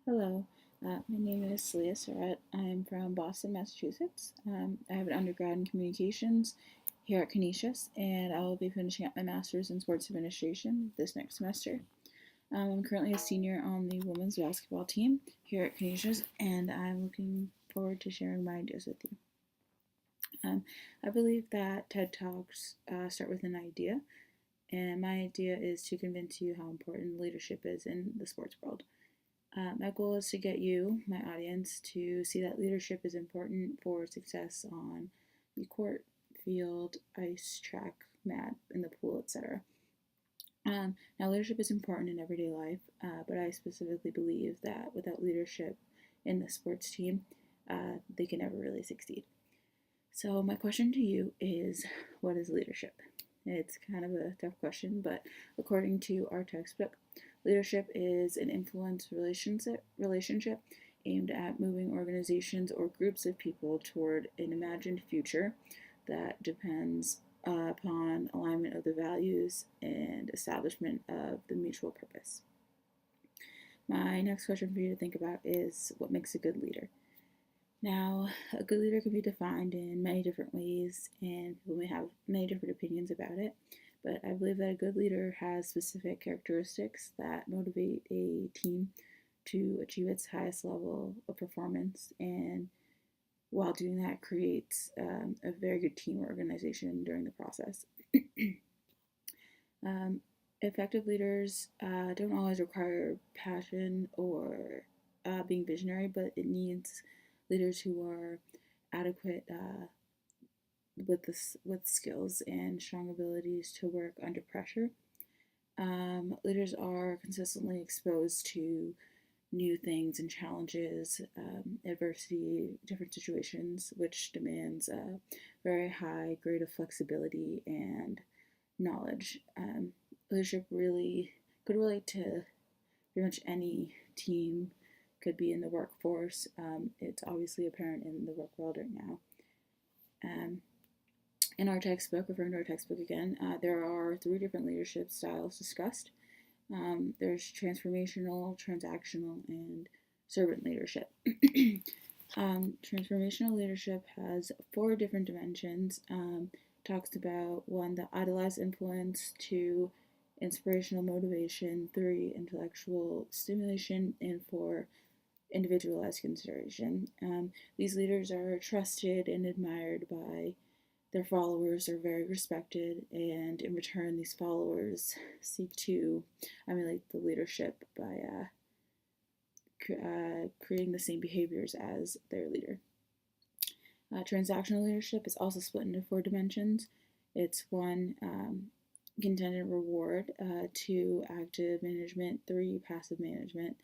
Hello, my name is Leah Surratt. I'm from Boston, Massachusetts. I have an undergrad in communications here at Canisius, and I will be finishing up my master's in sports administration this next semester. I'm currently a senior on the women's basketball team here at Canisius, and I'm looking forward to sharing my ideas with you. I believe that TED Talks start with an idea, and my idea is to convince you how important leadership is in the sports world. My goal is to get you, my audience, to see that leadership is important for success on the court, field, ice, track, mat, in the pool, etc. Now, leadership is important in everyday life, but I specifically believe that without leadership in the sports team, they can never really succeed. So, my question to you is, what is leadership? It's kind of a tough question, but according to our textbook, leadership is an influence relationship aimed at moving organizations or groups of people toward an imagined future that depends upon alignment of the values and establishment of the mutual purpose. My next question for you to think about is, what makes a good leader? Now, a good leader can be defined in many different ways, and people may have many different opinions about it. But I believe that a good leader has specific characteristics that motivate a team to achieve its highest level of performance, and while doing that, creates a very good team organization during the process. um, Effective leaders don't always require passion or being visionary, but it needs leaders who are adequate with skills and strong abilities to work under pressure. Leaders are consistently exposed to new things and challenges, adversity, different situations, which demands a very high grade of flexibility and knowledge. Leadership really could relate to pretty much any team, could be in the workforce. It's obviously apparent in the work world right now. Um, in our textbook, referring to our textbook again, there are three different leadership styles discussed. There's transformational, transactional, and servant leadership. Transformational leadership has four different dimensions. Talks about one, the idolized influence, two, inspirational motivation, three, intellectual stimulation, and four, individualized consideration. These leaders are trusted and admired by their followers, are very respected, and in return, these followers seek to emulate the leadership by creating the same behaviors as their leader. Transactional leadership is also split into four dimensions. It's one, contingent reward, two, active management, three, passive management,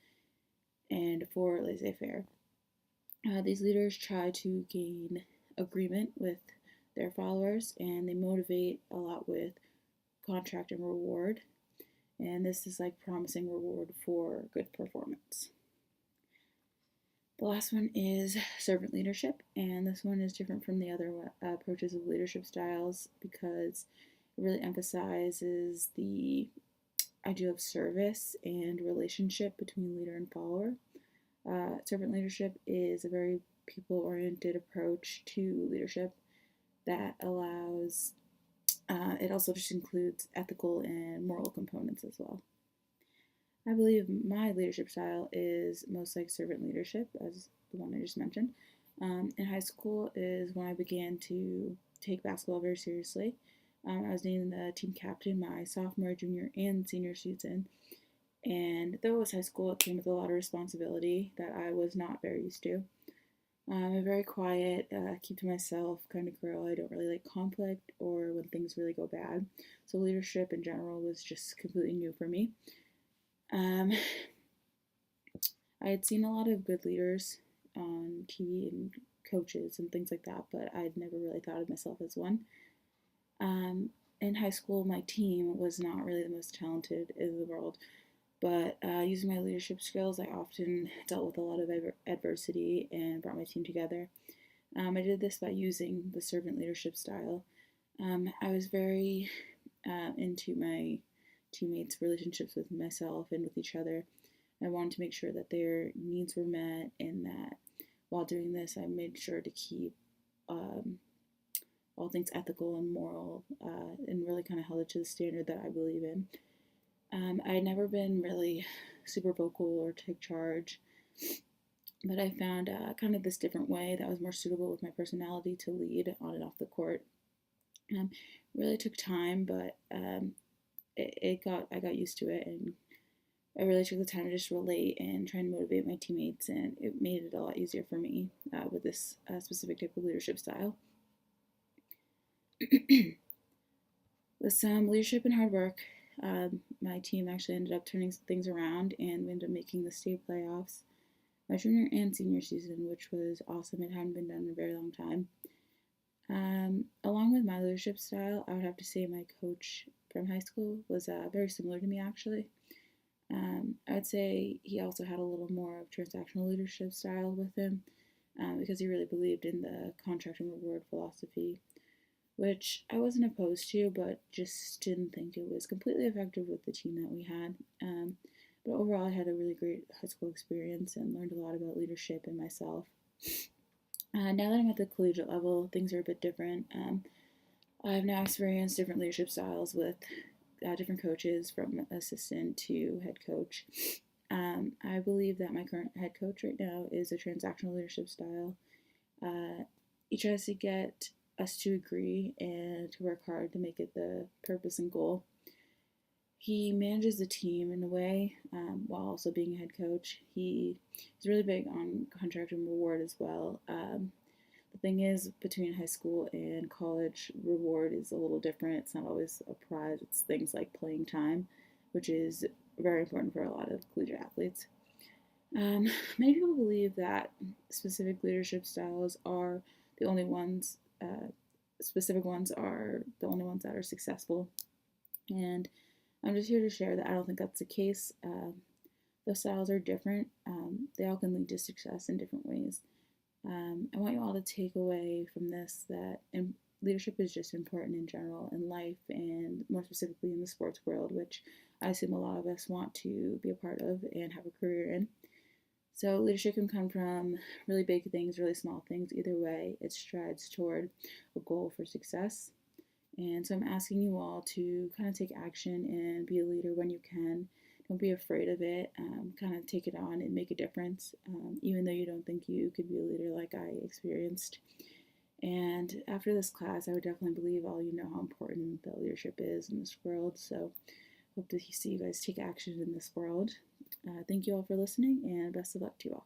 and four, laissez faire. These leaders try to gain agreement with their followers, and they motivate a lot with contract and reward. And this is like promising reward for good performance. The last one is servant leadership, and this one is different from the other approaches of leadership styles because it really emphasizes the idea of service and relationship between leader and follower. Servant leadership is a very people oriented approach to leadership that allows, it also just includes ethical and moral components as well. I believe my leadership style is most like servant leadership, as the one I just mentioned. In high school is when I began to take basketball very seriously. I was named the team captain my sophomore, junior, and senior season. And though it was high school, it came with a lot of responsibility that I was not very used to. I'm a very quiet, keep to myself kind of girl. I don't really like conflict or when things really go bad. So leadership in general was just completely new for me. Um, I had seen a lot of good leaders on TV and coaches and things like that, but I'd never really thought of myself as one. In high school, my team was not really the most talented in the world, but using my leadership skills, I often dealt with a lot of adversity and brought my team together. I did this by using the servant leadership style. I was very into my teammates' relationships with myself and with each other. I wanted to make sure that their needs were met, and that while doing this, I made sure to keep um, all things ethical and moral, and really kind of held it to the standard that I believe in. I had never been really super vocal or take charge, but I found kind of this different way that was more suitable with my personality to lead on and off the court. Really took time, but I got used to it, and I really took the time to just relate and try and motivate my teammates, and it made it a lot easier for me with this specific type of leadership style. With some leadership and hard work, my team actually ended up turning things around, and we ended up making the state playoffs my junior and senior season, which was awesome. It hadn't been done in a very long time. Along with my leadership style, I would have to say my coach from high school was very similar to me, actually. I would say he also had a little more of transactional leadership style with him, because he really believed in the contract and reward philosophy, which I wasn't opposed to, but just didn't think it was completely effective with the team that we had. But overall, I had a really great high school experience and learned a lot about leadership and myself. Now that I'm at the collegiate level, things are a bit different. I've now experienced different leadership styles with different coaches, from assistant to head coach. I believe that my current head coach right now is a transactional leadership style. He tries to get us to agree and to work hard to make it the purpose and goal. He manages the team in a way, while also being a head coach. He's really big on contract and reward as well. The thing is, between high school and college, reward is a little different. It's not always a prize, it's things like playing time, which is very important for a lot of collegiate athletes. Many people believe that specific leadership styles are the only ones, specific ones are the only ones that are successful. And I'm just here to share that I don't think that's the case. The styles are different. They all can lead to success in different ways. I want you all to take away from this that leadership is just important in general in life, and more specifically in the sports world, which I assume a lot of us want to be a part of and have a career in. So leadership can come from really big things, really small things. Either way, it strides toward a goal for success. And so I'm asking you all to kind of take action and be a leader when you can. Don't be afraid of it. Kind of take it on and make a difference, even though you don't think you could be a leader like I experienced. And after this class, I would definitely believe all you know how important the leadership is in this world. So hope to see you guys take action in this world. Thank you all for listening, and best of luck to you all.